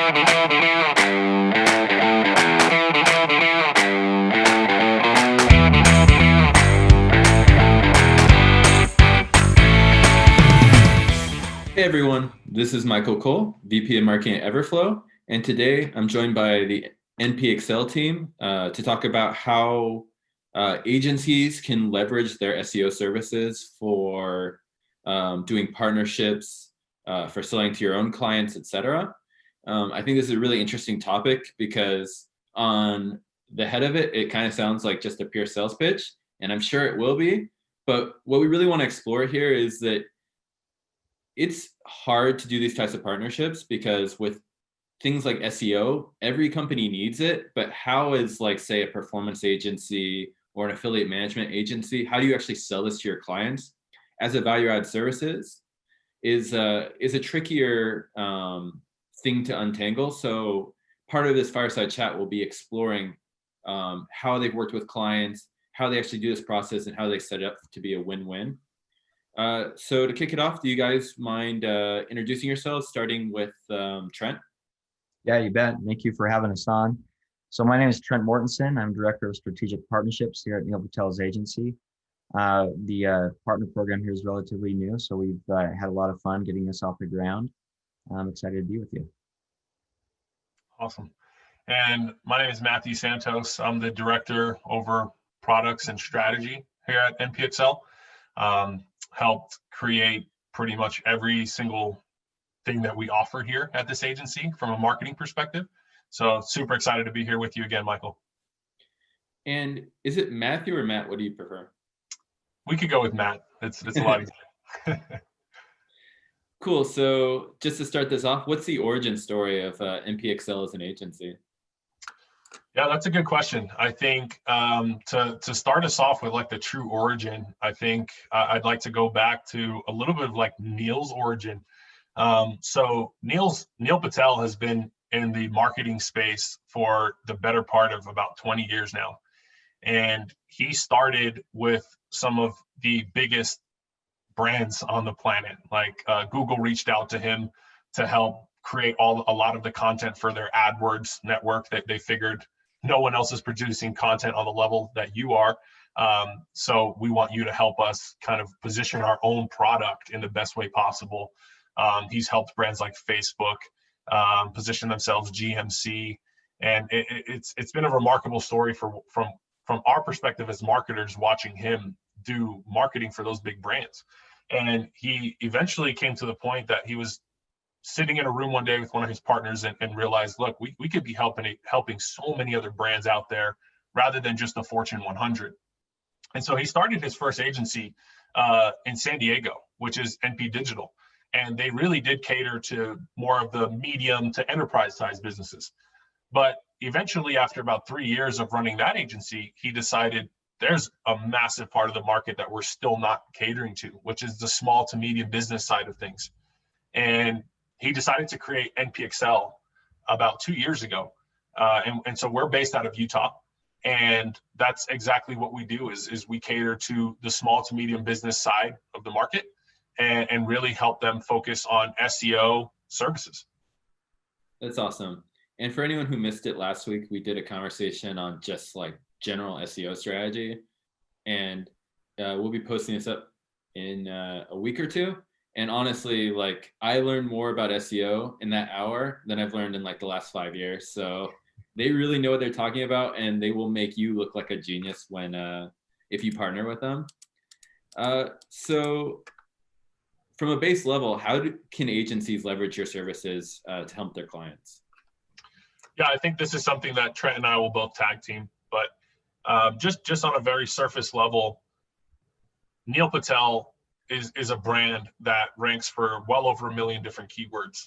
Hey everyone, this is Michael Cole, VP of Marketing at Everflow, and today I'm joined by the NPAccel team to talk about how agencies can leverage their SEO services for doing partnerships, for selling to your own clients, etc. I think this is a really interesting topic because on the head of it, it kind of sounds like just a pure sales pitch, and I'm sure it will be. But what we really want to explore here is that it's hard to do these types of partnerships because with things like SEO, every company needs it, but how is, like, say, a performance agency or an affiliate management agency, how do you actually sell this to your clients as a value-add services is a trickier thing to untangle. So part of this fireside chat will be exploring how they've worked with clients, how they actually do this process, and how they set it up to be a win-win. So to kick it off, do you guys mind introducing yourselves, starting with Trent? Yeah, you bet. Thank you for having us on. So my name is Trent Mortensen. I'm Director of Strategic Partnerships here at Neil Patel's agency. The partner program here is relatively new, so we've had a lot of fun getting this off the ground. I'm excited to be with you. Awesome. And my name is Matthew Santos. I'm the Director over Products and Strategy here at NPAccel. Helped create pretty much every single thing that we offer here at this agency from a marketing perspective. So super excited to be here with you again, Michael. And is it Matthew or Matt? What do you prefer? We could go with Matt. It's a lot easier. Cool. So just to start this off, what's the origin story of NPAccel as an agency? Yeah, that's a good question. I think to start us off with like the true origin, I think I'd like to go back to a little bit of like Neil's origin. So Neil Patel has been in the marketing space for the better part of about 20 years now. And he started with some of the biggest brands on the planet. Like Google reached out to him to help create a lot of the content for their AdWords network that they figured no one else is producing content on the level that you are. So we want you to help us kind of position our own product in the best way possible. He's helped brands like Facebook position themselves, GMC, and it's been a remarkable story from our perspective as marketers, watching him do marketing for those big brands. And he eventually came to the point that he was sitting in a room one day with one of his partners and realized, look, we could be helping so many other brands out there rather than just the Fortune 100. And so he started his first agency in San Diego, which is NP Digital. And they really did cater to more of the medium to enterprise size businesses. But eventually, after about 3 years of running that agency, he decided there's a massive part of the market that we're still not catering to, which is the small to medium business side of things. And he decided to create NPAccel about 2 years ago. And so we're based out of Utah. And that's exactly what we do is we cater to the small to medium business side of the market and really help them focus on SEO services. That's awesome. And for anyone who missed it last week, we did a conversation on just like general SEO strategy. And we'll be posting this up in a week or two. And honestly, like, I learned more about SEO in that hour than I've learned in like the last 5 years. So they really know what they're talking about, and they will make you look like a genius when if you partner with them. So from a base level, how can agencies leverage your services to help their clients? Yeah, I think this is something that Trent and I will both tag team. But just on a very surface level, Neil Patel is a brand that ranks for well over 1 million different keywords.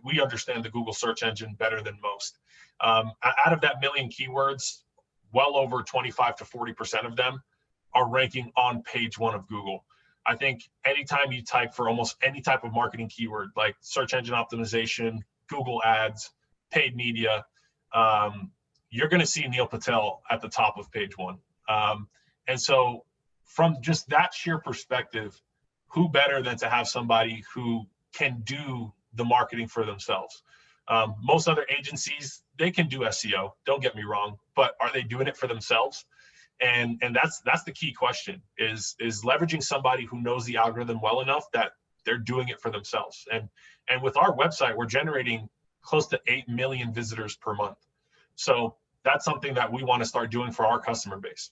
We understand the Google search engine better than most. Out of that million keywords, well over 25 to 40% of them are ranking on page 1 of Google. I think anytime you type for almost any type of marketing keyword, like search engine optimization, Google ads, paid media, you're going to see Neil Patel at the top of page 1. And so from just that sheer perspective, who better than to have somebody who can do the marketing for themselves? Most other agencies, they can do SEO, don't get me wrong, but are they doing it for themselves? And that's the key question, is leveraging somebody who knows the algorithm well enough that they're doing it for themselves. And with our website, we're generating close to 8 million visitors per month. So that's something that we want to start doing for our customer base.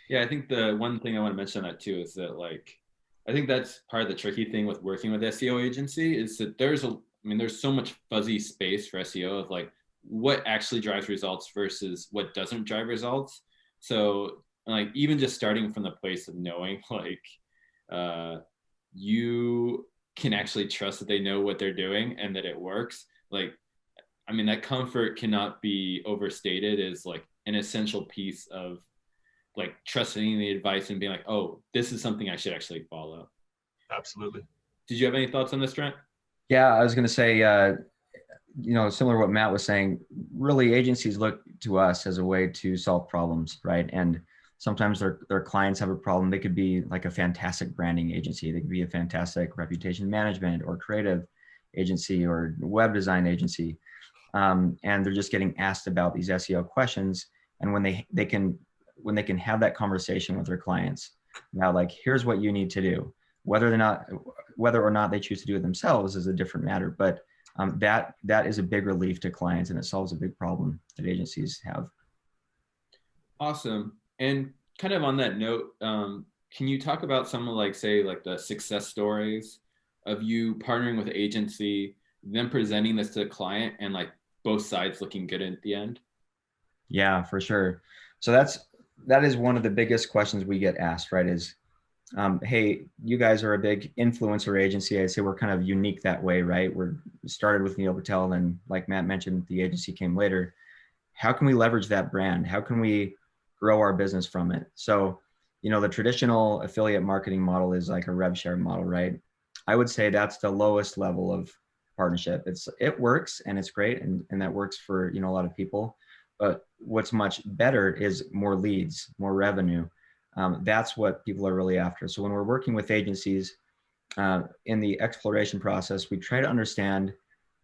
Yeah, I think the one thing I want to mention on that too is that I think that's part of the tricky thing with working with SEO agency is that there's so much fuzzy space for SEO of what actually drives results versus what doesn't drive results. So even just starting from the place of knowing you can actually trust that they know what they're doing and that it works. That comfort cannot be overstated as an essential piece of trusting the advice and being oh, this is something I should actually follow. Absolutely. Did you have any thoughts on this, Trent? Yeah, I was going to say, similar to what Matt was saying, really agencies look to us as a way to solve problems, right? And sometimes their clients have a problem. They could be like a fantastic branding agency. They could be a fantastic reputation management or creative agency or web design agency. And they're just getting asked about these SEO questions. And when they can have that conversation with their clients, now here's what you need to do. Whether or not they choose to do it themselves is a different matter, but that is a big relief to clients, and it solves a big problem that agencies have. Awesome. And kind of on that note, can you talk about some of the success stories of you partnering with an agency, then presenting this to the client, and both sides looking good at the end? Yeah, for sure. So that is one of the biggest questions we get asked, right? Is hey, you guys are a big influencer agency. I'd say we're kind of unique that way, right? We're started with Neil Patel, and like Matt mentioned, the agency came later. How can we leverage that brand? How can we grow our business from it? So, the traditional affiliate marketing model is like a rev share model, right? I would say that's the lowest level of partnership. It works and it's great, and that works for a lot of people. But what's much better is more leads, more revenue. That's what people are really after. So when we're working with agencies in the exploration process, we try to understand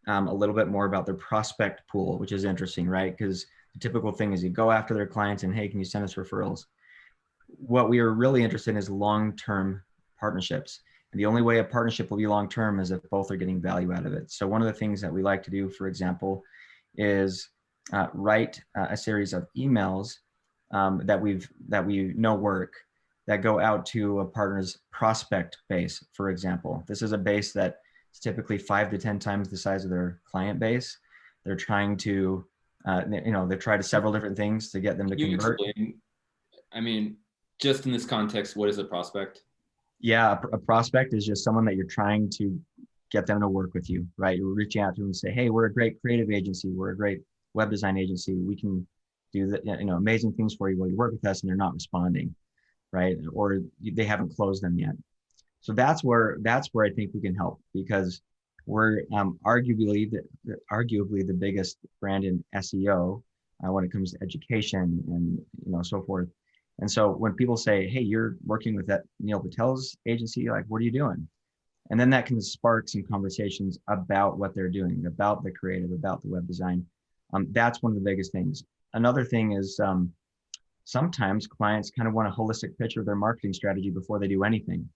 a little bit more about their prospect pool, which is interesting, right? Because the typical thing is you go after their clients and, hey, can you send us referrals? What we are really interested in is long-term partnerships. And the only way a partnership will be long-term is if both are getting value out of it. So one of the things that we like to do, for example, is write a series of emails that we know work, that go out to a partner's prospect base, for example. This is a base that is typically 5 to 10 times the size of their client base. They're trying to, they've tried several different things to get them to convert. Explain, just in this context, what is a prospect? Yeah, a prospect is just someone that you're trying to get them to work with you, right? You're reaching out to them and say, hey, we're a great creative agency. We're a great web design agency. We can do amazing things for you while you work with us, and they're not responding, right? Or they haven't closed them yet. So that's where I think we can help, because we're arguably the biggest brand in SEO when it comes to education and so forth. And so when people say, hey, you're working with that Neil Patel's agency, what are you doing? And then that can spark some conversations about what they're doing, about the creative, about the web design. That's one of the biggest things. Another thing is sometimes clients kind of want a holistic picture of their marketing strategy before they do anything.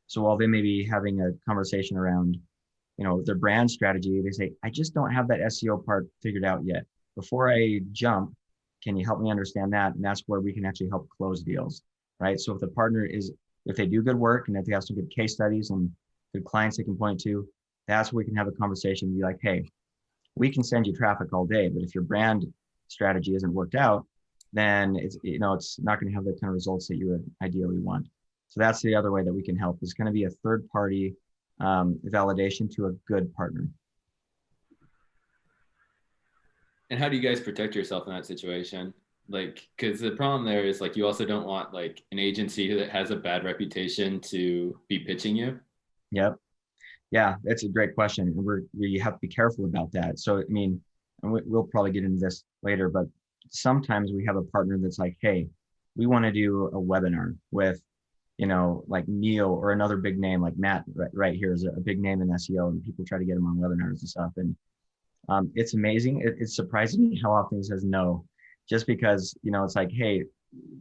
So while they may be having a conversation around, their brand strategy, they say, I just don't have that SEO part figured out yet. Before I jump, can you help me understand that? And that's where we can actually help close deals, right? So if they do good work and if they have some good case studies and good clients they can point to, that's where we can have a conversation and be like, hey, we can send you traffic all day, but if your brand strategy isn't worked out, then it's not going to have the kind of results that you would ideally want. So that's the other way that we can help, is going to be a third party validation to a good partner. And how do you guys protect yourself in that situation? Because the problem there is you also don't want an agency that has a bad reputation to be pitching you. Yep. Yeah, that's a great question. And we have to be careful about that. So, and we'll probably get into this later, but sometimes we have a partner that's like, hey, we want to do a webinar with like Neil or another big name like Matt right here is a big name in SEO, and people try to get him on webinars and stuff. And it's amazing. It surprises me how often he says no, just because, it's like, hey,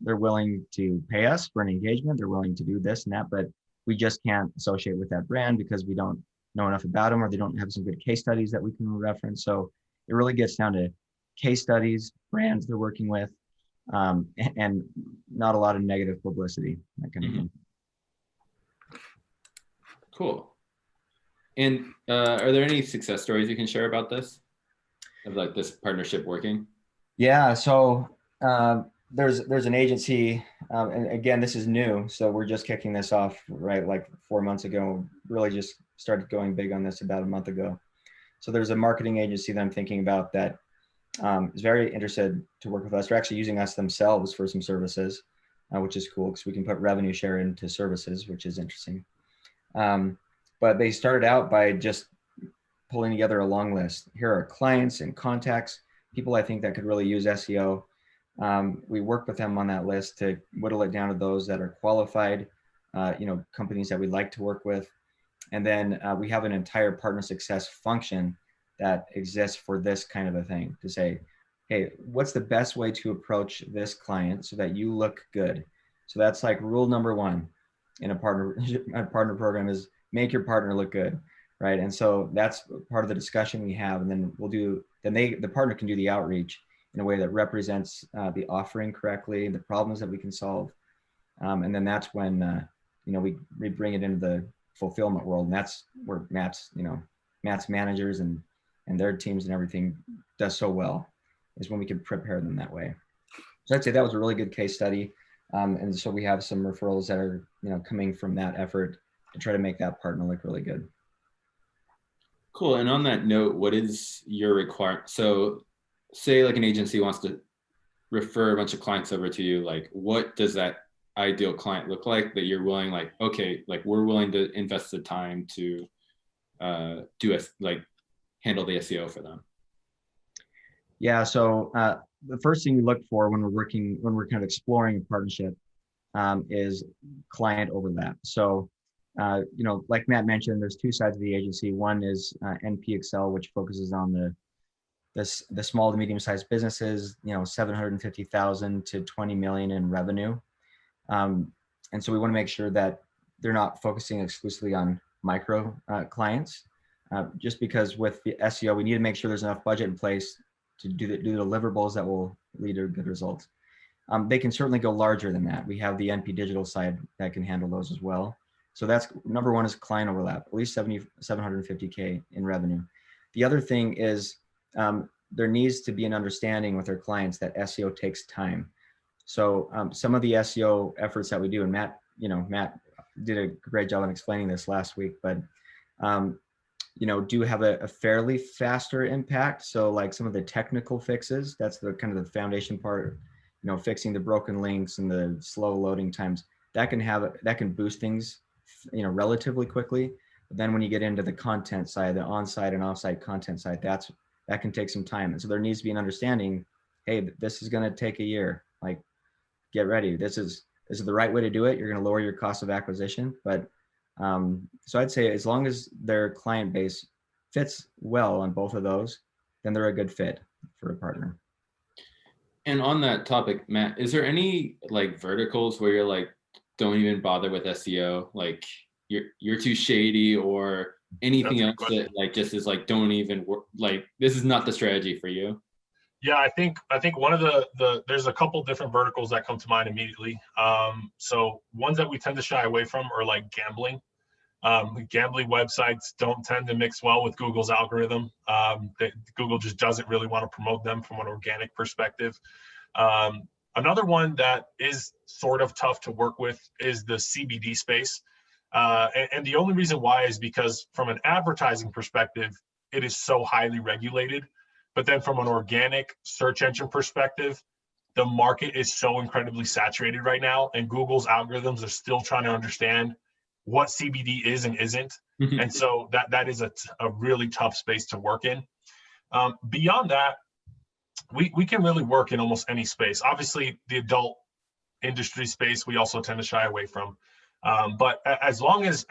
they're willing to pay us for an engagement. They're willing to do this and that, but we just can't associate with that brand because we don't know enough about them, or they don't have some good case studies that we can reference. So it really gets down to case studies, brands they're working with, and not a lot of negative publicity, that kind of thing. Cool. And are there any success stories you can share about this, of like this partnership working? Yeah. So there's an agency, and again, this is new, so we're just kicking this off, right? Like 4 months ago, really just started going big on this about a month ago. So there's a marketing agency that I'm thinking about that is very interested to work with us. They're actually using us themselves for some services, which is cool because we can put revenue share into services, which is interesting. But they started out by just pulling together a long list. Here are clients and contacts, people I think that could really use SEO. We worked with them on that list to whittle it down to those that are qualified, companies that we'd like to work with. And then we have an entire partner success function that exists for this kind of a thing, to say, hey, what's the best way to approach this client so that you look good? So that's like rule number one in a partner program, is make your partner look good, right? And so that's part of the discussion we have. And then the partner can do the outreach in a way that represents the offering correctly, the problems that we can solve. And then that's when, we bring it into the fulfillment world. And that's where Matt's managers and their teams and everything does so well, is when we can prepare them that way. So I'd say that was a really good case study. And so we have some referrals that are, coming from that effort to try to make that partner look really good. Cool. And on that note, what is your requirement? So say like an agency wants to refer a bunch of clients over to you, like what does that ideal client look like that you're willing, like, okay, like we're willing to invest the time to handle the SEO for them? Yeah. So the first thing we look for when we're kind of exploring a partnership is client overlap. So, like Matt mentioned, there's two sides of the agency. One is NPAccel, which focuses on the small to medium-sized businesses, 750,000 to 20 million in revenue. And so we want to make sure that they're not focusing exclusively on micro clients, just because with the SEO, we need to make sure there's enough budget in place to do the deliverables that will lead to good results. They can certainly go larger than that. We have the NP digital side that can handle those as well. So that's number one, is client overlap, at least 750K in revenue. The other thing is there needs to be an understanding with our clients that SEO takes time. So some of the SEO efforts that we do, and Matt did a great job in explaining this last week, but do have a fairly faster impact. So like some of the technical fixes, that's the kind of the foundation part, fixing the broken links and the slow loading times, that can boost things, relatively quickly. But then when you get into the content side, the on-site and off-site content side, that can take some time. And so there needs to be an understanding, hey, this is going to take a year. Like, get ready. This is the right way to do it. You're going to lower your cost of acquisition. But so I'd say as long as their client base fits well on both of those, then they're a good fit for a partner. And on that topic, Matt, is there any like verticals where you're like, don't even bother with SEO, like you're too shady, or anything else that like just is like, don't even work, like this is not the strategy for you? Yeah, I think one of there's a couple different verticals that come to mind immediately. So ones that we tend to shy away from are like gambling. Gambling websites don't tend to mix well with Google's algorithm. Google just doesn't really want to promote them from an organic perspective. Another one that is sort of tough to work with is the CBD space. And the only reason why is because from an advertising perspective, it is so highly regulated. But then from an organic search engine perspective, the market is so incredibly saturated right now, and Google's algorithms are still trying to understand what CBD is and isn't. And so that is a really tough space to work in. Beyond that, we can really work in almost any space. Obviously, the adult industry space, we also tend to shy away from. But as long as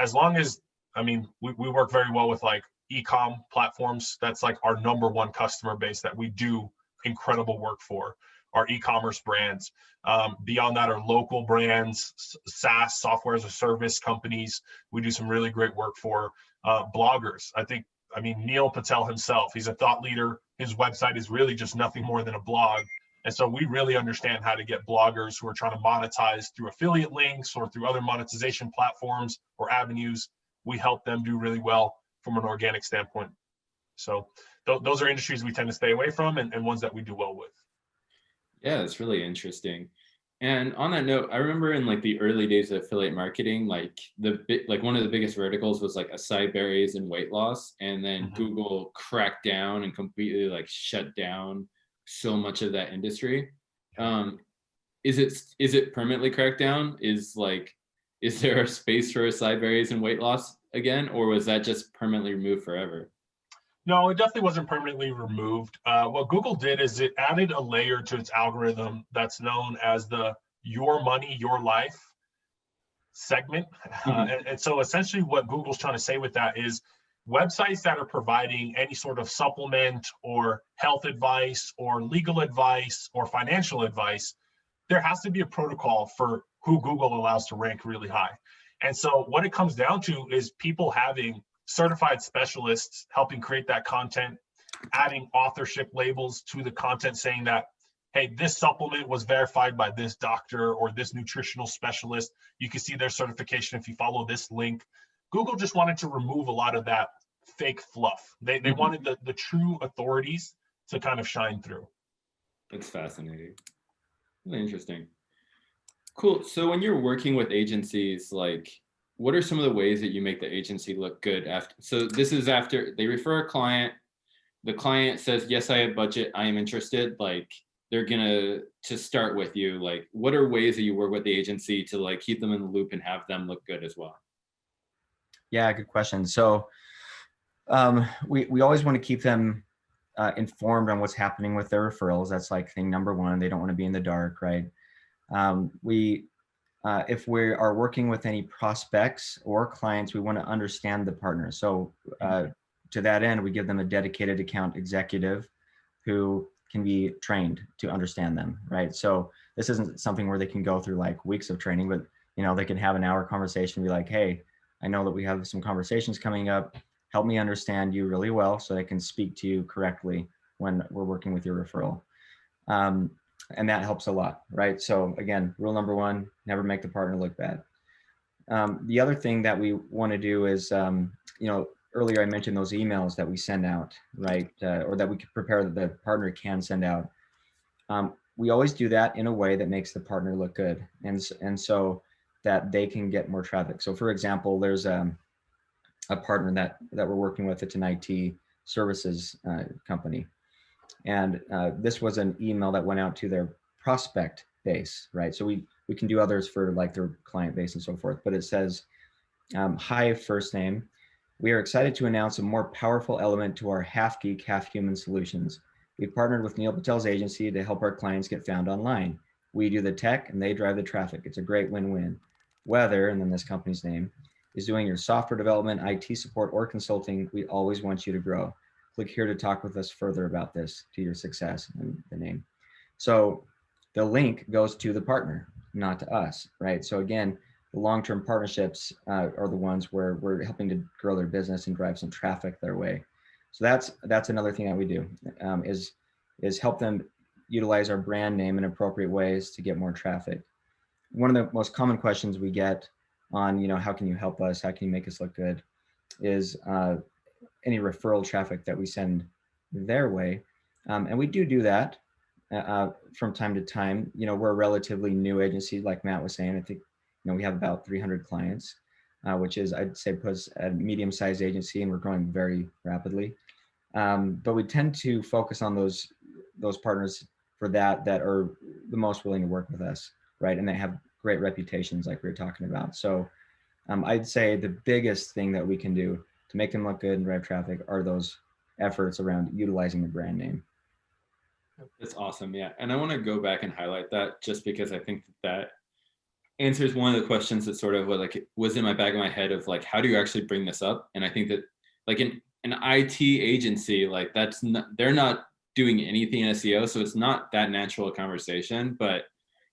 I mean, we work very well with like e-com platforms. That's like our number one customer base that we do incredible work for, our e-commerce brands. Beyond that, our local brands, SaaS, software as a service companies, we do some really great work for. Bloggers, I mean, Neil Patel himself, he's a thought leader. His website is really just nothing more than a blog. And so we really understand how to get bloggers who are trying to monetize through affiliate links or through other monetization platforms or avenues. We help them do really well from an organic standpoint. So those are industries we tend to stay away from, and ones that we do well with. Yeah, it's really interesting. And on that note, I remember in like the early days of affiliate marketing, like one of the biggest verticals was like acai berries and weight loss, and then Google cracked down and completely like shut down so much of that industry. Is it permanently cracked down? Is there a space for acai berries and weight loss again, or was that just permanently removed forever? No, it definitely wasn't permanently removed. What Google did is it added a layer to its algorithm that's known as the Your Money, Your Life segment. And so essentially what Google's trying to say with that is websites that are providing any sort of supplement or health advice or legal advice or financial advice, there has to be a protocol for who Google allows to rank really high. And so what it comes down to is people having certified specialists helping create that content, adding authorship labels to the content saying that, hey, this supplement was verified by this doctor or this nutritional specialist. You can see their certification if you follow this link. Google just wanted to remove a lot of that fake fluff. They wanted the true authorities to kind of shine through. That's fascinating. Really interesting. Cool. So when you're working with agencies, like, what are some of the ways that you make the agency look good after? So this is after they refer a client, the client says, yes, I have budget, I am interested. Like, they're gonna to start with you. Like, what are ways that you work with the agency to like keep them in the loop and have them look good as well? Yeah, good question. So we always want to keep them informed on what's happening with their referrals. That's like thing number one. They don't want to be in the dark, right? If we are working with any prospects or clients, we want to understand the partner. So to that end, we give them a dedicated account executive who can be trained to understand them, right? So this isn't something where they can go through like weeks of training, but they can have an hour conversation and be like, hey, I know that we have some conversations coming up. Help me understand you really well so I can speak to you correctly when we're working with your referral. And that helps a lot, right? So again, rule number one, never make the partner look bad. The other thing that we want to do is, earlier I mentioned those emails that we send out, right? Or that we can prepare that the partner can send out. We always do that in a way that makes the partner look good. And so that they can get more traffic. So for example, there's a partner that we're working with. It's an IT services company. And this was an email that went out to their prospect base, right? So we can do others for like their client base and so forth, but it says, hi, first name. We are excited to announce a more powerful element to our half geek, half human solutions. We've partnered with Neil Patel's agency to help our clients get found online. We do the tech and they drive the traffic. It's a great win-win. Whether, and then this company's name, is doing your software development, IT support, or consulting, we always want you to grow. Click here to talk with us further about this to your success, and the name. So the link goes to the partner, not to us, right? So again, the long-term partnerships are the ones where we're helping to grow their business and drive some traffic their way. So that's another thing that we do is help them utilize our brand name in appropriate ways to get more traffic. One of the most common questions we get on, how can you help us? How can you make us look good? Is any referral traffic that we send their way. And we do that from time to time. We're a relatively new agency, like Matt was saying. I think, we have about 300 clients, which is, I'd say, puts a medium-sized agency, and we're growing very rapidly. But we tend to focus on those partners for that are the most willing to work with us, right? And they have great reputations, like we were talking about. So I'd say the biggest thing that we can do to make them look good and drive traffic are those efforts around utilizing the brand name. That's awesome. Yeah. And I want to go back and highlight that just because I think that answers one of the questions that sort of was in my back of my head of like, how do you actually bring this up? And I think that like in an IT agency, like that's not, they're not doing anything in SEO, so it's not that natural a conversation. But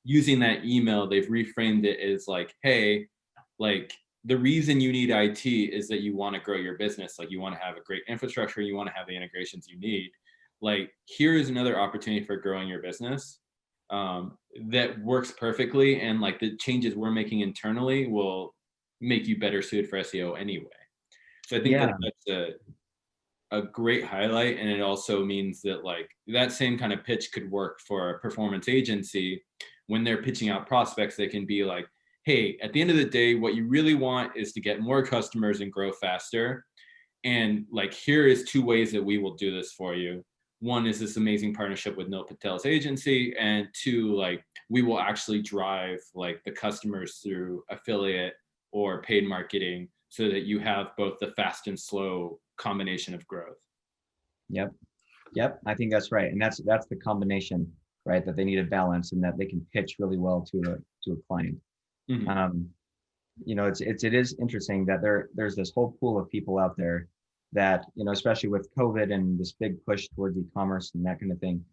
using that email, they've reframed it as like, hey, like the reason you need IT is that you want to grow your business, like you want to have a great infrastructure, you want to have the integrations you need. Like here is another opportunity for growing your business that works perfectly, and like the changes we're making internally will make you better suited for SEO anyway. So I think Yeah, that that's a great highlight, and it also means that like that same kind of pitch could work for a performance agency when they're pitching out prospects. They can be like, hey, at the end of the day, what you really want is to get more customers and grow faster, and like here is two ways that we will do this for you. One is this amazing partnership with Patel's agency, and two, like we will actually drive like the customers through affiliate or paid marketing so that you have both the fast and slow combination of growth. yep, yep. I think that's right, and that's the combination, right? That they need a balance, and that they can pitch really well to a client. Mhm. It is interesting that there's this whole pool of people out there that, especially with COVID and this big push towards e-commerce and that kind of thing,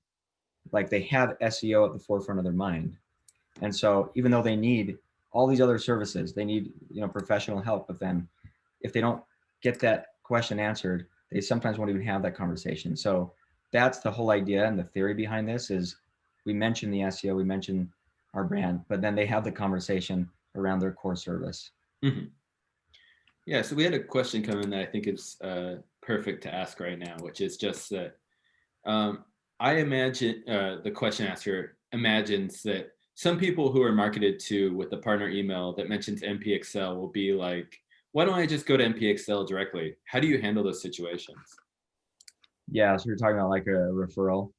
like they have SEO at the forefront of their mind. And so even though they need all these other services, they need, professional help with them. If they don't get that question answered, they sometimes won't even have that conversation. So that's the whole idea and the theory behind this is we mention the SEO, we mention our brand, but then they have the conversation around their core service. Mhm. Yeah, so we had a question come in that I think is perfect to ask right now, which is just that I imagine the question asker imagines that some people who are marketed to with the partner email that mentions NPAccel will be like, why don't I just go to NPAccel directly? How do you handle those situations? Yeah, so you're talking about like a referral.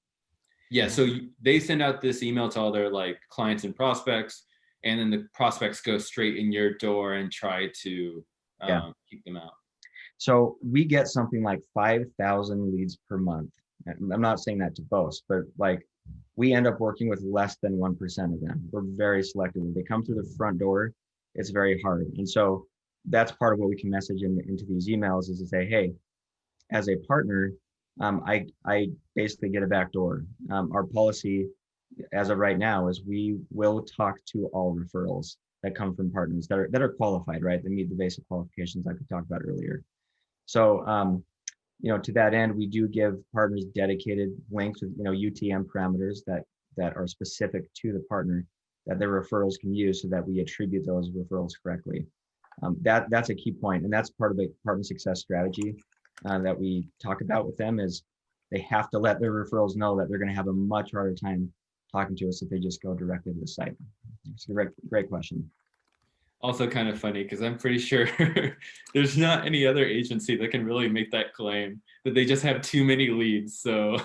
Yeah, so they send out this email to all their like clients and prospects, and then the prospects go straight in your door and try to Yeah. keep them out. So we get something like 5,000 leads per month. I'm not saying that to boast, but like we end up working with less than 1% of them. We're very selective. If they come through the front door, it's very hard. And so that's part of what we can message into these emails is to say, hey, as a partner, I basically get a back door. Our policy as of right now is we will talk to all referrals that come from partners that are qualified, right? That meet the basic qualifications like we talked about earlier. So, to that end, we do give partners dedicated links with, UTM parameters that are specific to the partner that their referrals can use so that we attribute those referrals correctly. That's a key point, and that's part of the partner success strategy that we talk about with them is they have to let their referrals know that they're going to have a much harder time talking to us if they just go directly to the site. It's a great question. Also kind of funny because I'm pretty sure there's not any other agency that can really make that claim that they just have too many leads. So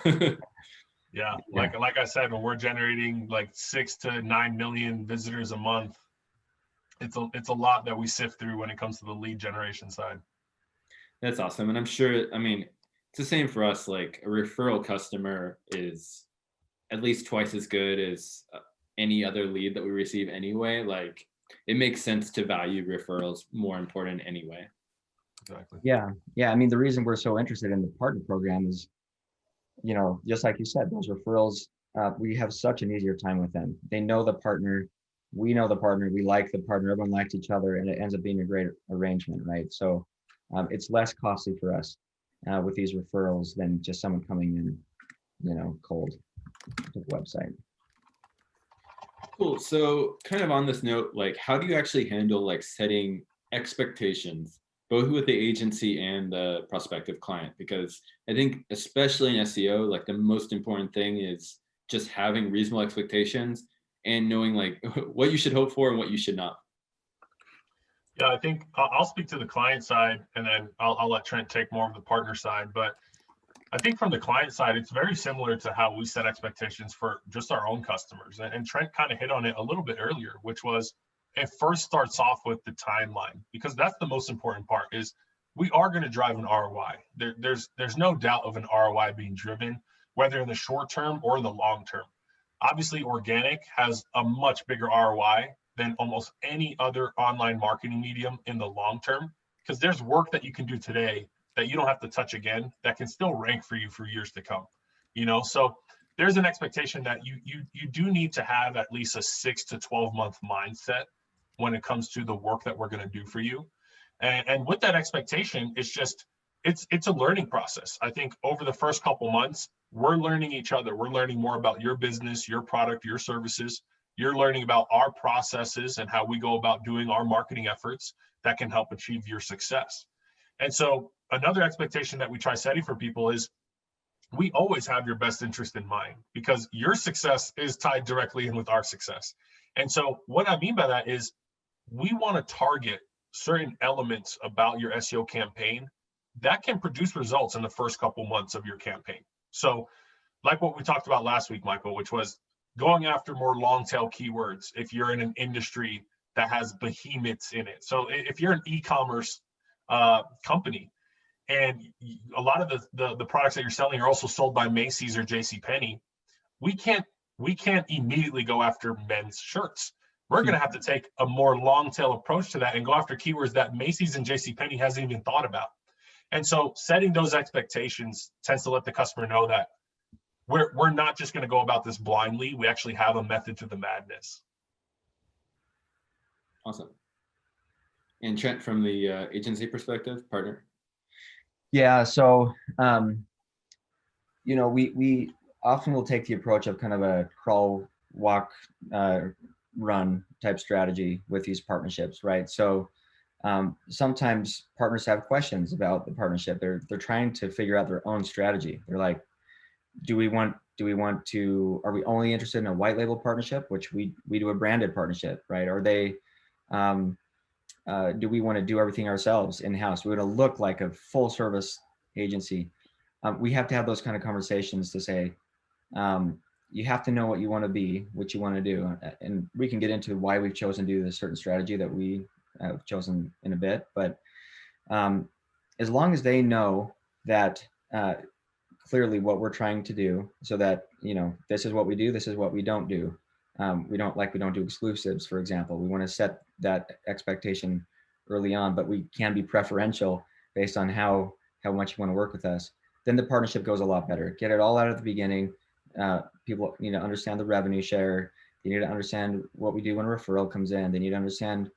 yeah, like I said, when we're generating like 6 to 9 million visitors a month, it's a lot that we sift through when it comes to the lead generation side. That's awesome. And I'm sure, I mean, it's the same for us. Like a referral customer is at least twice as good as any other lead that we receive anyway. Like it makes sense to value referrals more important anyway. Exactly. Yeah. I mean, the reason we're so interested in the partner program is, just like you said, those referrals, we have such an easier time with them. They know the partner, we know the partner, we like the partner, everyone likes each other, and it ends up being a great arrangement, right? So it's less costly for us with these referrals than just someone coming in, cold to the website. Cool. So kind of on this note, like how do you actually handle like setting expectations, both with the agency and the prospective client? Because I think especially in SEO, like the most important thing is just having reasonable expectations and knowing like what you should hope for and what you should not. Yeah, I think I'll speak to the client side and then I'll let Trent take more of the partner side. But I think from the client side, it's very similar to how we set expectations for just our own customers. And Trent kind of hit on it a little bit earlier, which was it first starts off with the timeline, because that's the most important part is we are going to drive an ROI. There's no doubt of an ROI being driven, whether in the short term or the long term. Obviously, organic has a much bigger ROI than almost any other online marketing medium in the long term, because there's work that you can do today that you don't have to touch again that can still rank for you for years to come. So there's an expectation that you do need to have at least a 6 to 12 month mindset when it comes to the work that we're going to do for you. And with that expectation, it's a learning process. I think over the first couple months, we're learning each other. We're learning more about your business, your product, your services. You're learning about our processes and how we go about doing our marketing efforts that can help achieve your success. And so another expectation that we try setting for people is we always have your best interest in mind, because your success is tied directly in with our success. And so what I mean by that is we want to target certain elements about your SEO campaign that can produce results in the first couple months of your campaign. So like what we talked about last week, Michael, which was going after more long tail keywords if you're in an industry that has behemoths in it. So if you're an e-commerce company and a lot of the products that you're selling are also sold by Macy's or JCPenney, we can't immediately go after men's shirts. We're going to have to take a more long tail approach to that and go after keywords that Macy's and JCPenney hasn't even thought about. And so setting those expectations tends to let the customer know that we're not just going to go about this blindly. We actually have a method to the madness. Awesome. And Trent, from the agency perspective, partner? Yeah, so we often will take the approach of kind of a crawl, walk, run type strategy with these partnerships, right? So sometimes partners have questions about the partnership. They're trying to figure out their own strategy. They're like, are we only interested in a white label partnership, which we do a branded partnership, right? Are they, do we want to do everything ourselves in-house? We want to look like a full service agency. We have to have those kind of conversations to say, you have to know what you want to be, what you want to do. And we can get into why we've chosen to do this certain strategy that we have chosen in a bit. But as long as they know that clearly what we're trying to do, so that, this is what we do, this is what we don't do. We don't do exclusives, for example. We want to set that expectation early on, but we can be preferential based on how much you want to work with us. Then the partnership goes a lot better. Get it all out at the beginning. People need to understand the revenue share. They need to understand what we do when a referral comes in. They need to understand,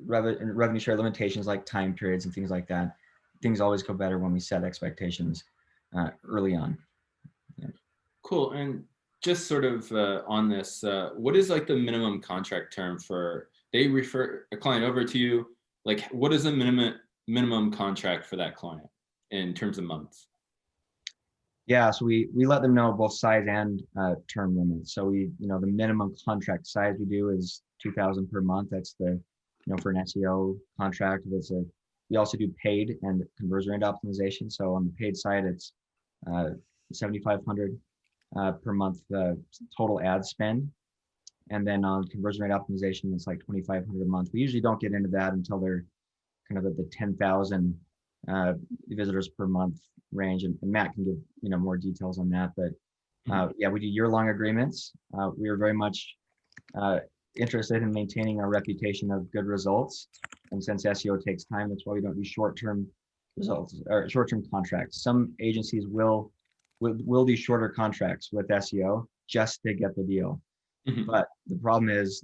revenue share limitations like time periods and things like that. Things always go better when we set expectations early on. Yeah. Cool. And just sort of on this, what is like the minimum contract term for, they refer a client over to you, like what is the minimum contract for that client in terms of months? Yeah, so we let them know both size and term limits. So the minimum contract size we do is $2,000 per month. That's for an SEO contract. We also do paid and conversion rate optimization. So on the paid side, it's $7,500 per month total ad spend. And then on conversion rate optimization, it's like $2,500 a month. We usually don't get into that until they're kind of at the 10,000 visitors per month range. And Matt can give more details on that. But yeah, we do year-long agreements. We are very much interested in maintaining our reputation of good results. And since SEO takes time, that's why we don't do short-term results or short-term contracts. Some agencies will do shorter contracts with SEO just to get the deal. Mm-hmm. But the problem is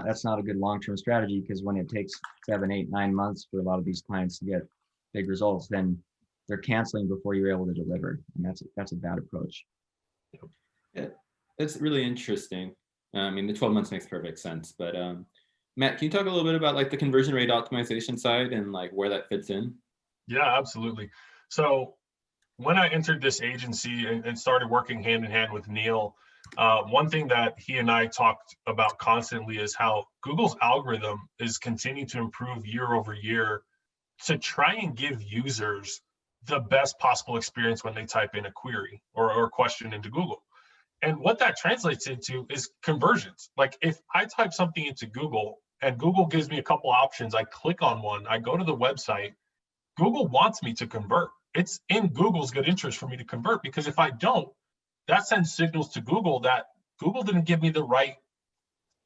that's not a good long-term strategy, because when it takes 7, 8, 9 months for a lot of these clients to get big results, then they're canceling before you're able to deliver. And that's a bad approach. Yeah, that's really interesting. I mean, the 12 months makes perfect sense, but Matt, can you talk a little bit about like the conversion rate optimization side and like where that fits in? Yeah, absolutely. So when I entered this agency and started working hand in hand with Neil, one thing that he and I talked about constantly is how Google's algorithm is continuing to improve year over year to try and give users the best possible experience when they type in a query or question into Google. And what that translates into is conversions. Like if I type something into Google and Google gives me a couple options, I click on one, I go to the website, Google wants me to convert. It's in Google's good interest for me to convert, because if I don't, that sends signals to Google that Google didn't give me the right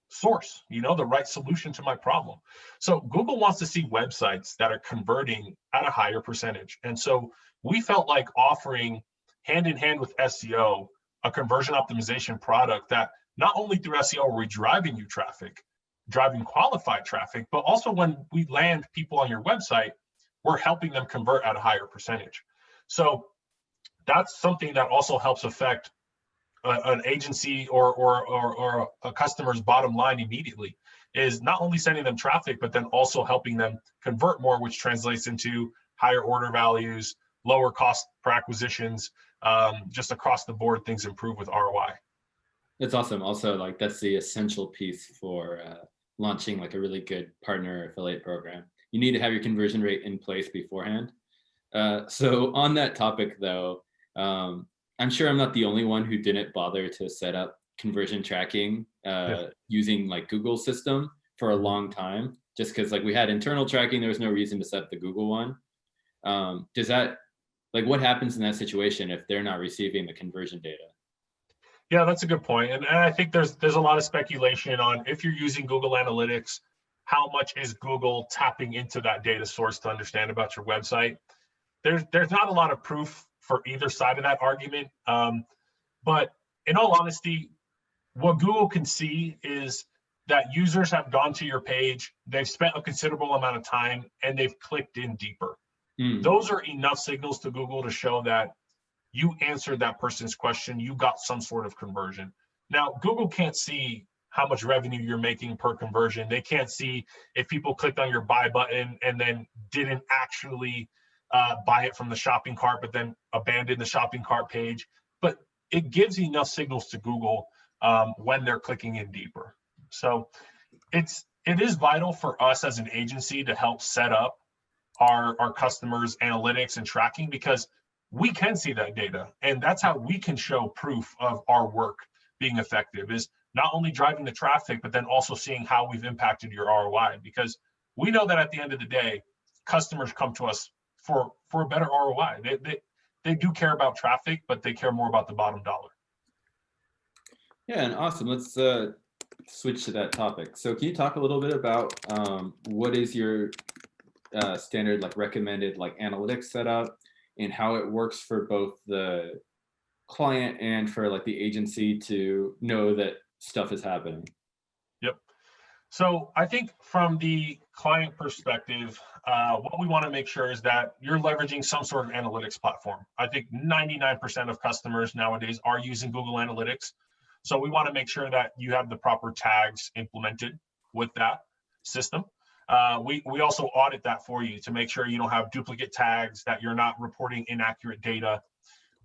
source, the right solution to my problem. So Google wants to see websites that are converting at a higher percentage. And so we felt like offering hand in hand with SEO, a conversion optimization product that not only through SEO are we driving you traffic, driving qualified traffic, but also when we land people on your website, we're helping them convert at a higher percentage. So that's something that also helps affect an agency or a customer's bottom line immediately, is not only sending them traffic, but then also helping them convert more, which translates into higher order values, lower cost per acquisitions, just across the board, things improve with ROI. That's awesome. Also, like that's the essential piece for launching like a really good partner affiliate program. You need to have your conversion rate in place beforehand. So on that topic though, I'm sure I'm not the only one who didn't bother to set up conversion tracking using like Google system for a long time, just because like we had internal tracking, there was no reason to set up the Google one. Does that, like what happens in that situation if they're not receiving the conversion data? Yeah, that's a good point. And I think there's a lot of speculation on if you're using Google Analytics, how much is Google tapping into that data source to understand about your website? There's not a lot of proof for either side of that argument. But in all honesty, what Google can see is that users have gone to your page, they've spent a considerable amount of time, and they've clicked in deeper. Those are enough signals to Google to show that you answered that person's question, you got some sort of conversion. Now, Google can't see how much revenue you're making per conversion. They can't see if people clicked on your buy button and then didn't actually buy it from the shopping cart, but then abandon the shopping cart page. But it gives enough signals to Google when they're clicking in deeper. So it is vital for us as an agency to help set up our customers' analytics and tracking, because we can see that data, and that's how we can show proof of our work being effective, is not only driving the traffic, but then also seeing how we've impacted your ROI, because we know that at the end of the day, customers come to us for a better ROI. They do care about traffic, but they care more about the bottom dollar. Yeah, and awesome. Let's switch to that topic. So can you talk a little bit about what is your standard like recommended like analytics setup, and how it works for both the client and for like the agency to know that stuff is happening? Yep. So I think from the client perspective, what we want to make sure is that you're leveraging some sort of analytics platform. I think 99% of customers nowadays are using Google Analytics. So we want to make sure that you have the proper tags implemented with that system. We also audit that for you to make sure you don't have duplicate tags, that you're not reporting inaccurate data.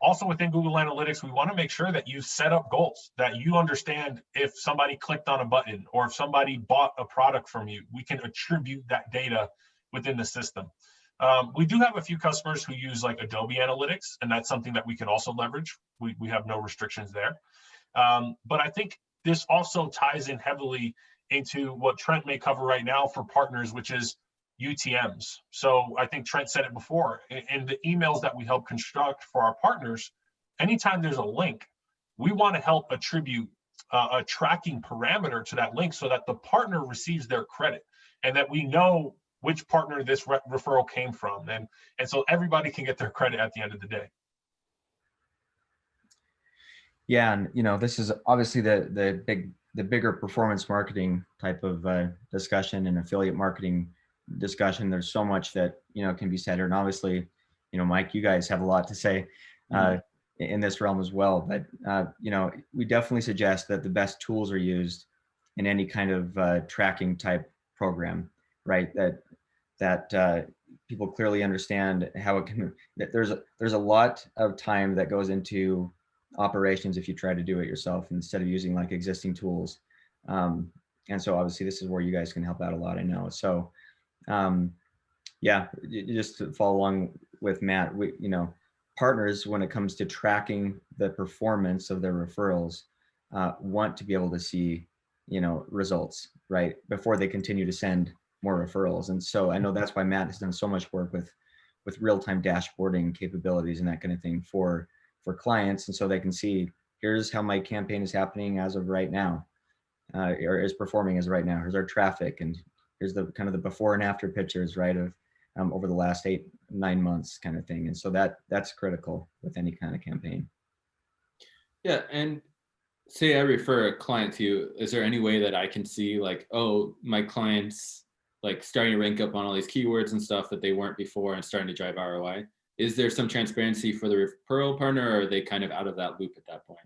Also within Google Analytics, we want to make sure that you set up goals, that you understand if somebody clicked on a button or if somebody bought a product from you, we can attribute that data within the system. We do have a few customers who use like Adobe Analytics, and that's something that we can also leverage. We have no restrictions there. But I think this also ties in heavily into what Trent may cover right now for partners, which is UTMs. So I think Trent said it before, in the emails that we help construct for our partners, anytime there's a link, we want to help attribute a tracking parameter to that link so that the partner receives their credit, and that we know which partner this referral came from. And so everybody can get their credit at the end of the day. Yeah, and this is obviously the bigger performance marketing type of discussion and affiliate marketing discussion. There's so much that can be said here, and obviously, Mike, you guys have a lot to say in this realm as well. But we definitely suggest that the best tools are used in any kind of tracking type program, right? That people clearly understand how it can. That there's a lot of time that goes into operations if you try to do it yourself instead of using like existing tools. And so obviously this is where you guys can help out a lot, I know. So yeah, just to follow along with Matt, partners, when it comes to tracking the performance of their referrals, want to be able to see, results, right, before they continue to send more referrals. And so I know that's why Matt has done so much work with real-time dashboarding capabilities and that kind of thing for clients. And so they can see, here's how my campaign is happening as of right now. or is performing as right now. Here's our traffic, and here's the kind of the before and after pictures, right, of over the last 8-9 months kind of thing. And so that's critical with any kind of campaign. Yeah, and say I refer a client to you, is there any way that I can see like, oh, my client's like starting to rank up on all these keywords and stuff that they weren't before and starting to drive ROI? Is there some transparency for the referral partner, or are they kind of out of that loop at that point?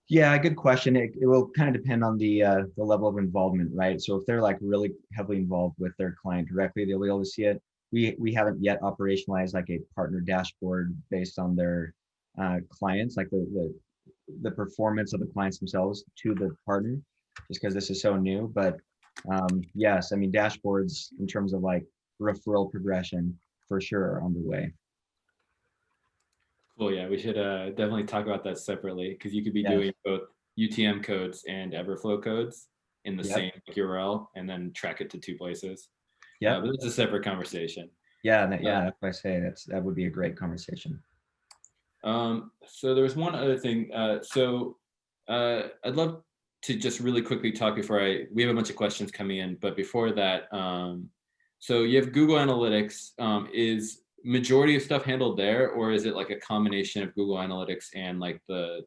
Yeah, good question. It will kind of depend on the level of involvement, right? So if they're like really heavily involved with their client directly, they'll be able to see it. We haven't yet operationalized like a partner dashboard based on their clients, like the performance of the clients themselves to the partner, just because this is so new. But yes, I mean, dashboards in terms of like referral progression for sure are underway. Cool. Yeah, we should definitely talk about that separately, because you could be Yes. doing both UTM codes and Everflow codes in the Yep. same URL and then track it to 2 places. Yeah. But it's a separate conversation. Yeah. That's what I say. That would be a great conversation. So there was one other thing. I'd love to just really quickly talk before we have a bunch of questions coming in, but before that, so you have Google Analytics. Is majority of stuff handled there, or is it like a combination of Google Analytics and like the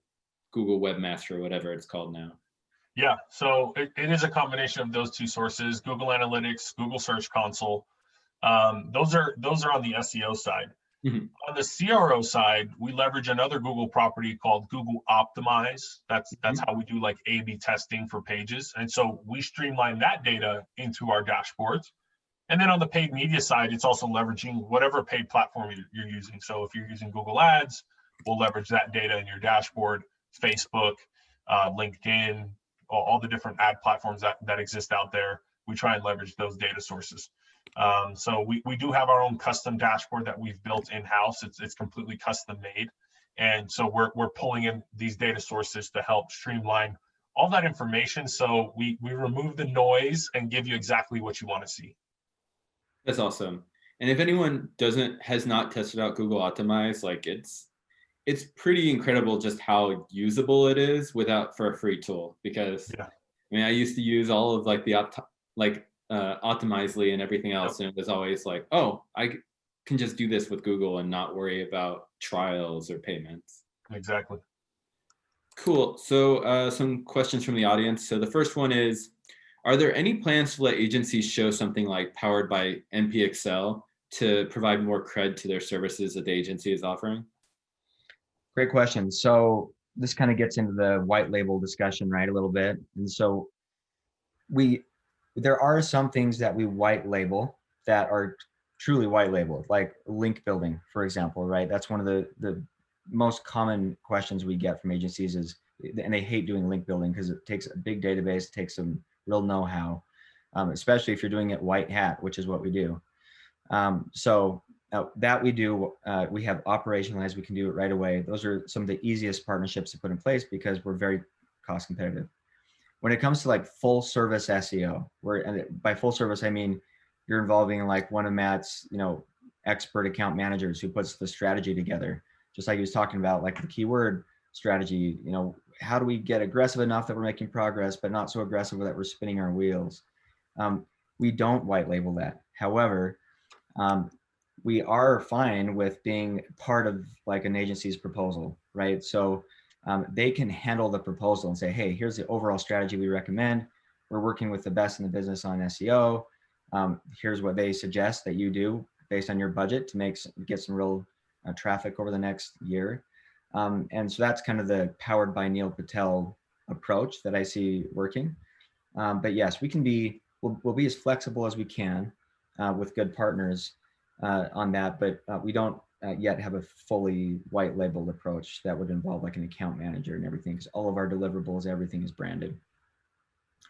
Google Webmaster or whatever it's called now? Yeah, so it is a combination of those 2 sources: Google Analytics, Google Search Console. Those are on the SEO side. Mm-hmm. On the CRO side, we leverage another Google property called Google Optimize. That's how we do like A/B testing for pages. And so we streamline that data into our dashboards. And then on the paid media side, it's also leveraging whatever paid platform you're using. So if you're using Google Ads, we'll leverage that data in your dashboard. Facebook, LinkedIn, all the different ad platforms that exist out there, we try and leverage those data sources. So we do have our own custom dashboard that we've built in-house. It's completely custom made. And so we're pulling in these data sources to help streamline all that information. So we remove the noise and give you exactly what you want to see. That's awesome. And if anyone has not tested out Google Optimize, like it's pretty incredible just how usable it is for a free tool. Because Yeah. I mean, I used to use all of like the Optimizely and everything else, and it was always like, oh, I can just do this with Google and not worry about trials or payments. Exactly. Cool. So some questions from the audience. So the first one is, are there any plans to let agencies show something like powered by NPAccel to provide more cred to their services that the agency is offering? Great question. So this kind of gets into the white label discussion, right, a little bit. And so there are some things that we white label that are truly white labeled, like link building, for example, right? That's one of the most common questions we get from agencies and they hate doing link building because it takes a big database, it takes some real know-how, especially if you're doing it white hat, which is what we do. So that we do, we have operationalized, we can do it right away. Those are some of the easiest partnerships to put in place because we're very cost competitive. When it comes to like full service SEO, and by full service, I mean, you're involving like one of Matt's, expert account managers who puts the strategy together, just like he was talking about, like the keyword strategy, how do we get aggressive enough that we're making progress, but not so aggressive that we're spinning our wheels? We don't white label that. However, we are fine with being part of like an agency's proposal, right? So they can handle the proposal and say, hey, here's the overall strategy we recommend. We're working with the best in the business on SEO. Here's what they suggest that you do based on your budget to get some real traffic over the next year. And so that's kind of the powered by Neil Patel approach that I see working. But yes, we'll be as flexible as we can with good partners on that, but we don't yet have a fully white labeled approach that would involve like an account manager and everything, because all of our deliverables, everything is branded.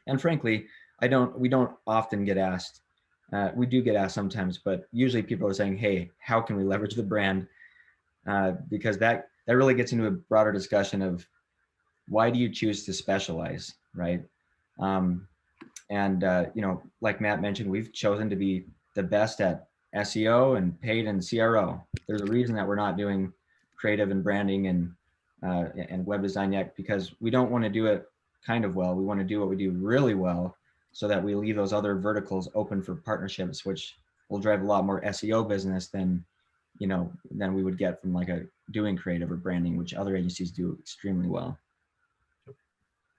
And frankly, we don't often get asked. We do get asked sometimes, but usually people are saying, hey, how can we leverage the brand? Because that really gets into a broader discussion of why do you choose to specialize, right? Like Matt mentioned, we've chosen to be the best at SEO and paid and CRO. There's a reason that we're not doing creative and branding and web design yet, because we don't want to do it kind of well. We want to do what we do really well so that we leave those other verticals open for partnerships, which will drive a lot more SEO business than, than we would get from like doing creative or branding, which other agencies do extremely well.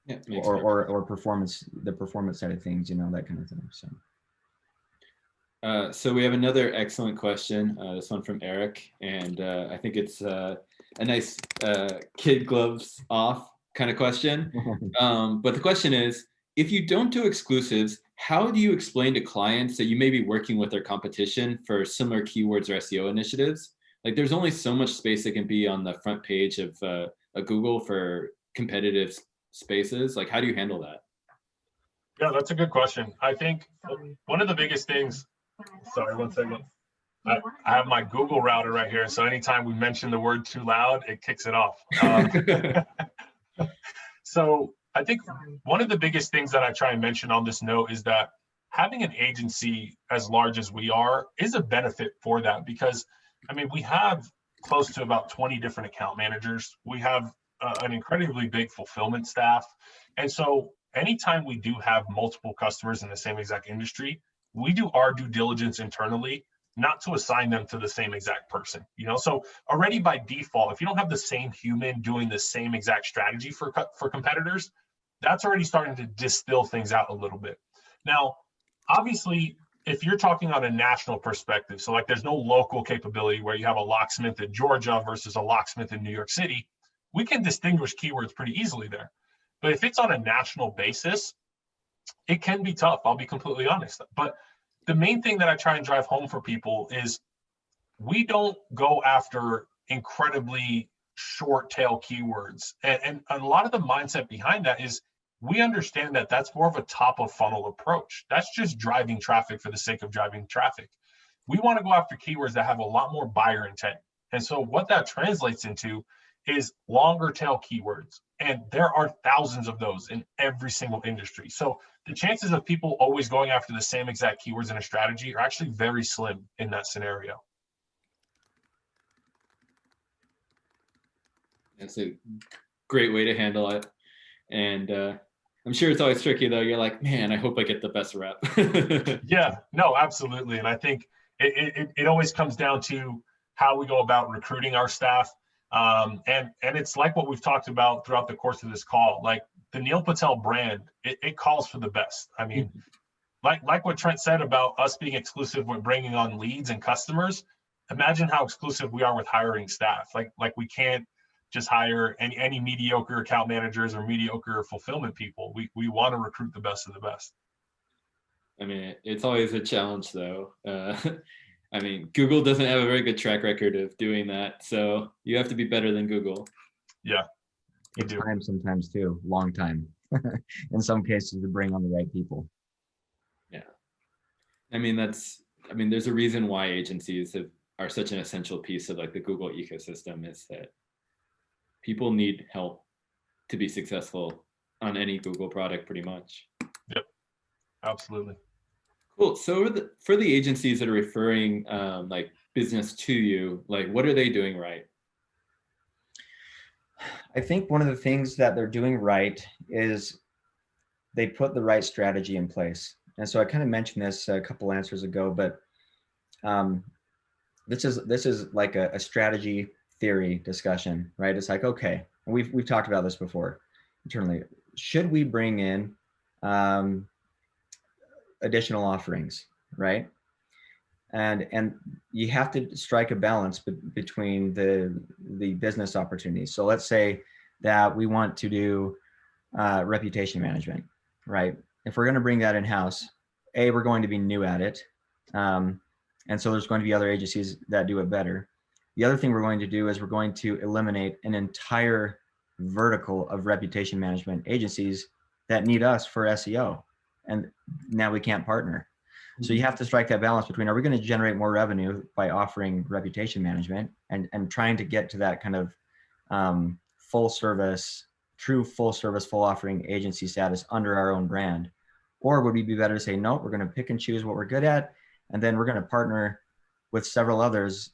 Yeah, or performance, the performance side of things, that kind of thing. So we have another excellent question. This one from Eric, and I think it's a nice kid gloves off kind of question. But the question is, if you don't do exclusives, how do you explain to clients that you may be working with their competition for similar keywords or SEO initiatives? Like, there's only so much space that can be on the front page of a Google for competitive spaces. Like, how do you handle that? Yeah, that's a good question. I think one of the biggest things, sorry, one second. I have my Google router right here. So anytime we mention the word too loud, it kicks it off. So I think one of the biggest things that I try and mention on this note is that having an agency as large as we are is a benefit for that, because I mean, we have close to about 20 different account managers. We have an incredibly big fulfillment staff. And so anytime we do have multiple customers in the same exact industry, we do our due diligence internally not to assign them to the same exact person. So already by default, if you don't have the same human doing the same exact strategy for competitors, that's already starting to distill things out a little bit. Now, obviously, if you're talking on a national perspective, so like there's no local capability where you have a locksmith in Georgia versus a locksmith in New York City, we can distinguish keywords pretty easily there. But if it's on a national basis, it can be tough. I'll be completely honest. But the main thing that I try and drive home for people is we don't go after incredibly short tail keywords. And a lot of the mindset behind that is we understand that that's more of a top of funnel approach. That's just driving traffic for the sake of driving traffic. We want to go after keywords that have a lot more buyer intent. And so what that translates into is longer tail keywords. And there are thousands of those in every single industry. So the chances of people always going after the same exact keywords in a strategy are actually very slim in that scenario. That's a great way to handle it. And I'm sure it's always tricky though. You're like, man, I hope I get the best rep. Yeah, no, absolutely. And I think it always comes down to how we go about recruiting our staff. And it's like what we've talked about throughout the course of this call. Like the Neil Patel brand, it calls for the best. I mean, like what Trent said about us being exclusive when bringing on leads and customers. Imagine how exclusive we are with hiring staff. Like we can't just hire any mediocre account managers or mediocre fulfillment people. We want to recruit the best of the best. I mean, it's always a challenge though. I mean, Google doesn't have a very good track record of doing that. So you have to be better than Google. Yeah. It's time sometimes too, long time. In some cases to bring on the right people. Yeah. I mean, there's a reason why agencies are such an essential piece of like the Google ecosystem, is that people need help to be successful on any Google product pretty much. Yep. Absolutely. Cool. So for the agencies that are referring like business to you, like what are they doing right? I think one of the things that they're doing right is they put the right strategy in place. And so I kind of mentioned this a couple answers ago, but this is like a strategy theory discussion, right? It's like, okay, we've talked about this before internally. Should we bring in additional offerings, right? And you have to strike a balance between the business opportunities. So let's say that we want to do reputation management, right? If we're going to bring that in-house, we're going to be new at it. And so there's going to be other agencies that do it better. The other thing we're going to do is we're going to eliminate an entire vertical of reputation management agencies that need us for SEO. And now we can't partner. So you have to strike that balance between, are we going to generate more revenue by offering reputation management and trying to get to that kind of full service, true full service, full offering agency status under our own brand? Or would we be better to say, no, we're going to pick and choose what we're good at, and then we're going to partner with several others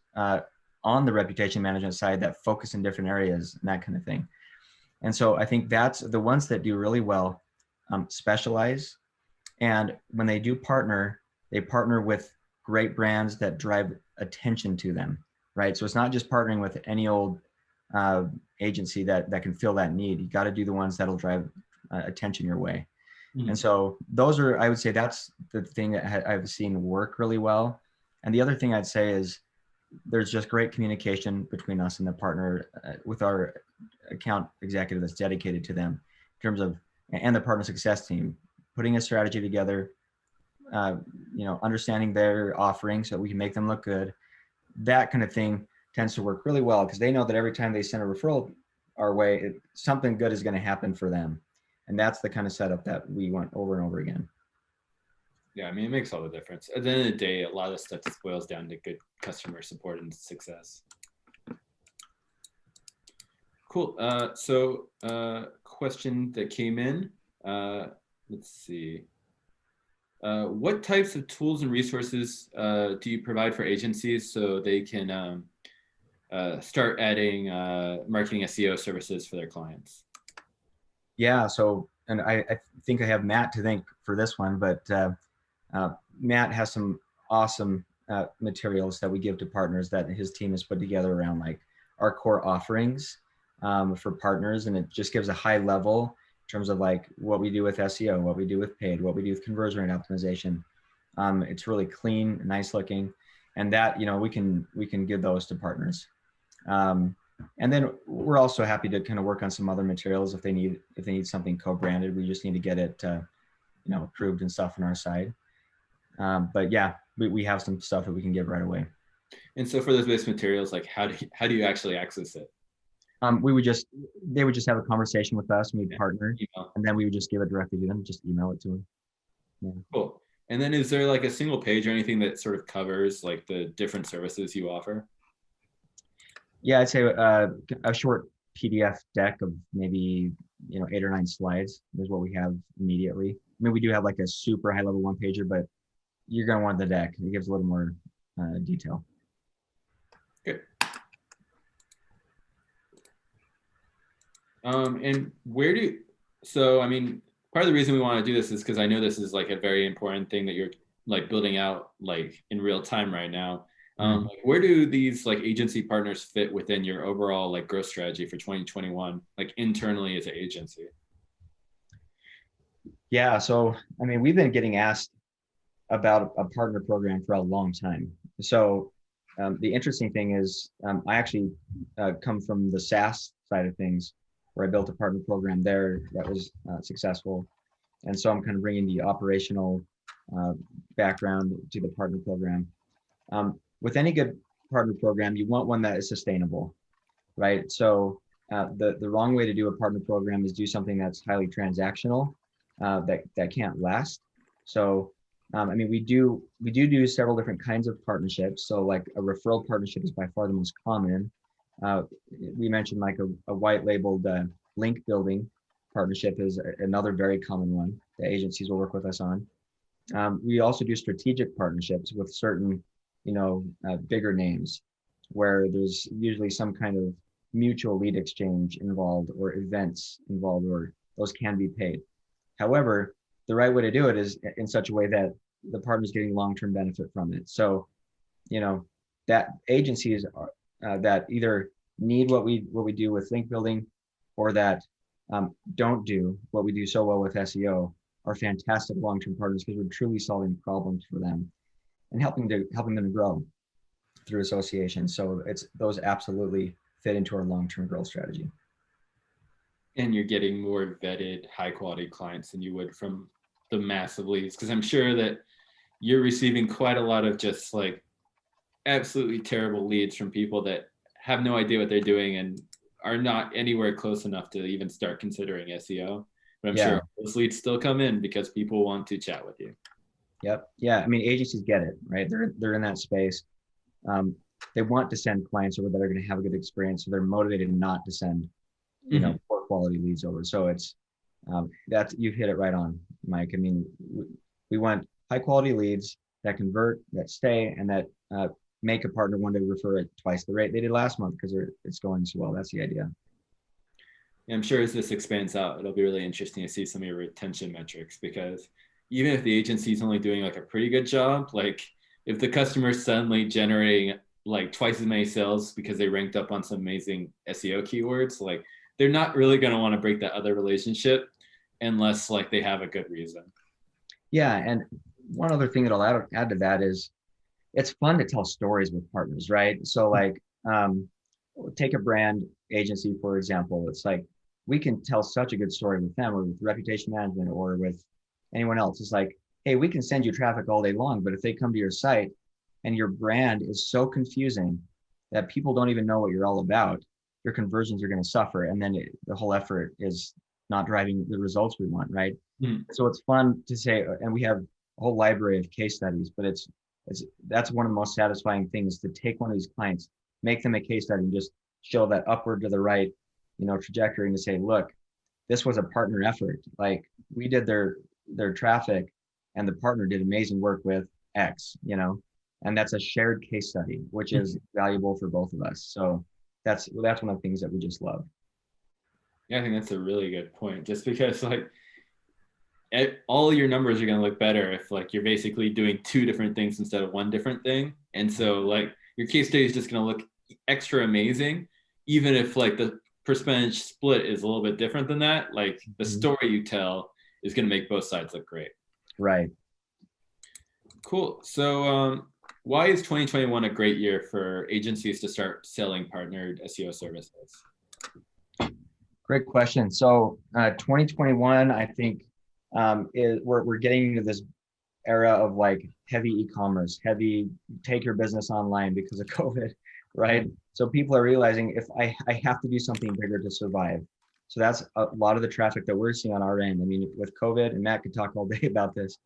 on the reputation management side that focus in different areas and that kind of thing. And so I think that's the ones that do really well, specialize. And when they do partner, they partner with great brands that drive attention to them, right? So it's not just partnering with any old agency that can fill that need. You got to do the ones that'll drive attention your way. And so those are, I would say that's the thing that I've seen work really well. And the other thing I'd say is there's just great communication between us and the partner with our account executive that's dedicated to them in terms of, and the partner success team, putting a strategy together, understanding their offerings so we can make them look good. That kind of thing tends to work really well because they know that every time they send a referral our way, something good is going to happen for them. And that's the kind of setup that we want over and over again. Yeah, I mean, it makes all the difference. At the end of the day, a lot of stuff just boils down to good customer support and success. Cool. So question that came in, let's see. What types of tools and resources do you provide for agencies so they can start adding marketing SEO services for their clients? Yeah, so, and I think I have Matt to thank for this one, but Matt has some awesome materials that we give to partners that his team has put together around like our core offerings for partners. And it just gives a high level in terms of like what we do with SEO, what we do with paid, what we do with conversion rate optimization. It's really clean, nice looking, and that, we can give those to partners. And then we're also happy to kind of work on some other materials if they need something co-branded. We just need to get it, approved and stuff on our side. But yeah, we have some stuff that we can give right away. And so for those base materials, like how do you actually access it? They would just have a conversation with us and we'd partner, and then we would just give it directly to them, just email it to them. Yeah. Cool. And then is there like a single page or anything that sort of covers like the different services you offer? Yeah, I'd say a short PDF deck of maybe 8 or 9 slides is what we have immediately. I mean, we do have like a super high level one pager, but you're going to want the deck. It gives a little more detail. Good. And so I mean, part of the reason we want to do this is because I know this is like a very important thing that you're like building out like in real time right now. Like, where do these like agency partners fit within your overall like growth strategy for 2021, like internally as an agency? Yeah, so I mean, we've been getting asked about a partner program for a long time. So the interesting thing is I actually come from the SaaS side of things, where I built a partner program there that was successful. And so I'm kind of bringing the operational background to the partner program. With any good partner program, you want one that is sustainable, right? So the wrong way to do a partner program is do something that's highly transactional, that can't last. So I mean, we do several different kinds of partnerships. So like a referral partnership is by far the most common. We mentioned like a white labeled link building partnership is another very common one that agencies will work with us on. We also do strategic partnerships with certain bigger names where there's usually some kind of mutual lead exchange involved or events involved, or those can be paid. However, the right way to do it is in such a way that the partner's getting long-term benefit from it. So, that agencies that either need what we do with link building or that don't do what we do so well with SEO are fantastic long-term partners because we're truly solving problems for them and helping them to grow through association. So those absolutely fit into our long-term growth strategy. And you're getting more vetted, high quality clients than you would from the massive leads, because I'm sure that you're receiving quite a lot of just like absolutely terrible leads from people that have no idea what they're doing and are not anywhere close enough to even start considering SEO. But I'm sure those leads still come in because people want to chat with you. Yep. Yeah. I mean, agencies get it, right? They're in that space. They want to send clients over that are going to have a good experience, so they're motivated not to send, poor quality leads over. So it's you've hit it right on, Mike. I mean, we want high quality leads that convert, that stay, and that make a partner want to refer it twice the rate they did last month because it's going so well. That's the idea. I'm sure as this expands out, it'll be really interesting to see some of your retention metrics, because even if the agency is only doing like a pretty good job, like if the customer's suddenly generating like twice as many sales because they ranked up on some amazing SEO keywords, like they're not really going to want to break that other relationship unless like they have a good reason. Yeah, and one other thing that I'll add to that is it's fun to tell stories with partners, right? So like, take a brand agency, for example. It's like, we can tell such a good story with them or with reputation management or with anyone else. It's like, hey, we can send you traffic all day long, but if they come to your site and your brand is so confusing that people don't even know what you're all about, your conversions are going to suffer. And then the whole effort is not driving the results we want, right? So it's fun to say, and we have a whole library of case studies, but that's one of the most satisfying things, to take one of these clients, make them a case study, and just show that upward to the right, trajectory, and to say, look, this was a partner effort. Like, we did their traffic, and the partner did amazing work with X, and that's a shared case study, which is valuable for both of us. So that's one of the things that we just love. Yeah, I think that's a really good point. Just because like all your numbers are going to look better if like you're basically doing two different things instead of one different thing. And so like your case study is just going to look extra amazing, even if like the percentage split is a little bit different than that. Like the story you tell is going to make both sides look great. Right. Cool. So why is 2021 a great year for agencies to start selling partnered SEO services? Great question. So 2021, I think we're getting into this era of like heavy e-commerce, heavy take your business online because of COVID, right? So people are realizing, if I have to do something bigger to survive. So that's a lot of the traffic that we're seeing on our end. I mean, with COVID, and Matt could talk all day about this,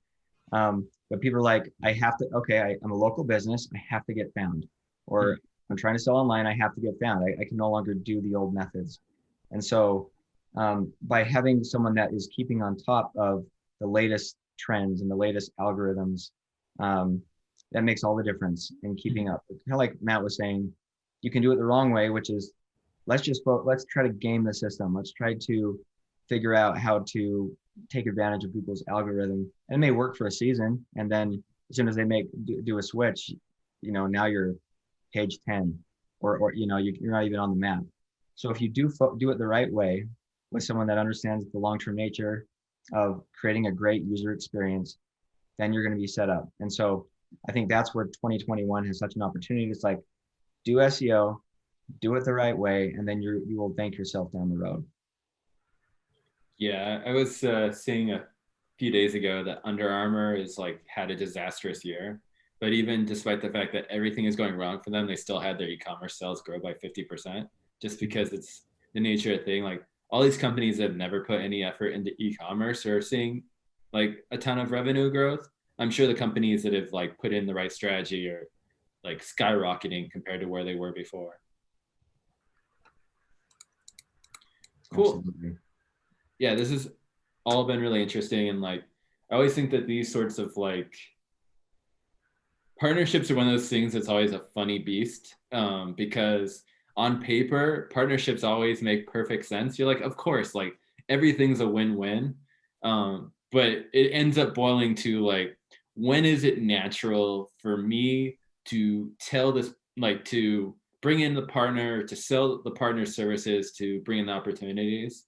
but people are like, I'm a local business, I have to get found, or I'm trying to sell online, I have to get found. I can no longer do the old methods. And so by having someone that is keeping on top of the latest trends and the latest algorithms, that makes all the difference in keeping up. Kind of like Matt was saying, you can do it the wrong way, which is let's try to game the system. Let's try to figure out how to take advantage of Google's algorithm. And it may work for a season, and then as soon as they do a switch, now you're page 10, or you're not even on the map. So if you do it the right way, with someone that understands the long-term nature of creating a great user experience, then you're going to be set up. And so I think that's where 2021 has such an opportunity. It's like, do SEO, do it the right way, and then you will thank yourself down the road. Yeah, I was seeing a few days ago that Under Armour is like had a disastrous year, but even despite the fact that everything is going wrong for them, they still had their e-commerce sales grow by 50%, just because it's the nature of the thing. Like all these companies that have never put any effort into e-commerce are seeing like a ton of revenue growth. I'm sure the companies that have like put in the right strategy are like skyrocketing compared to where they were before. Cool. Absolutely. Yeah, this has all been really interesting. And like, I always think that these sorts of like partnerships are one of those things that's always a funny beast, because on paper, partnerships always make perfect sense. You're like, of course, like everything's a win-win. But it ends up boiling to like, when is it natural for me to tell this, like to bring in the partner, to sell the partner services, to bring in the opportunities?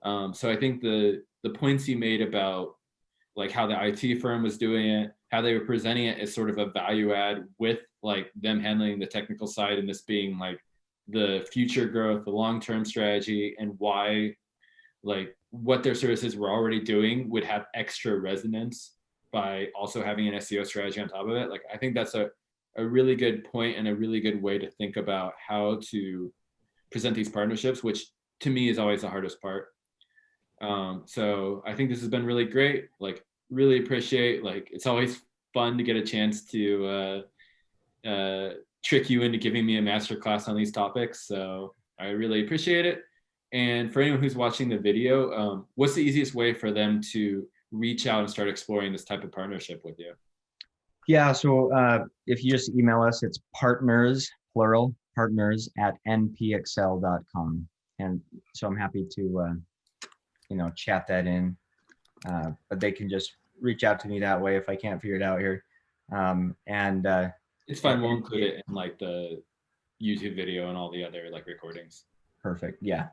So I think the points you made about like how the IT firm was doing it, how they were presenting it as sort of a value add with like them handling the technical side, and this being like the future growth, the long-term strategy, and why like what their services were already doing would have extra resonance by also having an SEO strategy on top of it. Like, I think that's a really good point and a really good way to think about how to present these partnerships, which to me is always the hardest part. So I think this has been really great. Like, really appreciate, like, it's always fun to get a chance to trick you into giving me a masterclass on these topics. So I really appreciate it. And for anyone who's watching the video, what's the easiest way for them to reach out and start exploring this type of partnership with you? Yeah, so if you just email us, it's partners, plural, partners at NPAccel.com. and so I'm happy to, chat that in. But they can just reach out to me that way if I can't figure it out here. It's fine. We'll include it in like the YouTube video and all the other like recordings. Perfect. Yeah.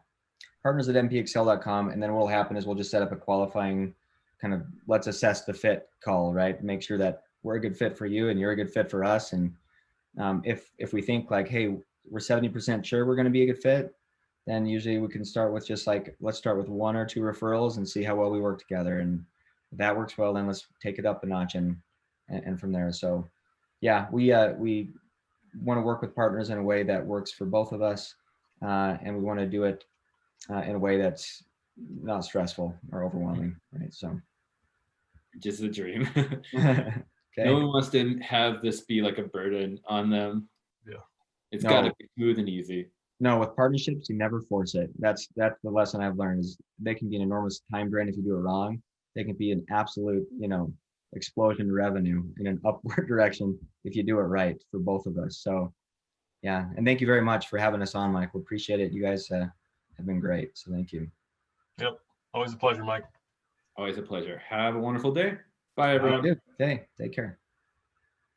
Partners at NPAccel.com. And then what will happen is we'll just set up a qualifying kind of let's assess the fit call, right? Make sure that we're a good fit for you and you're a good fit for us. And if we think like, hey, we're 70% sure we're going to be a good fit, then usually we can start with just like, let's start with 1 or 2 referrals and see how well we work together. And if that works well, then let's take it up a notch and from there. So yeah, we want to work with partners in a way that works for both of us. And we want to do it in a way that's not stressful or overwhelming, right? So just a dream. okay. No one wants to have this be like a burden on them. Yeah. It's got to be smooth and easy. No, with partnerships, you never force it. That's the lesson I've learned is they can be an enormous time drain if you do it wrong. They can be an absolute, explosion of revenue in an upward direction if you do it right for both of us. So yeah. And thank you very much for having us on, Mike. We appreciate it. You guys have been great. So thank you. Yep. Always a pleasure, Mike. Always a pleasure. Have a wonderful day. Bye, everyone. Okay. Take care.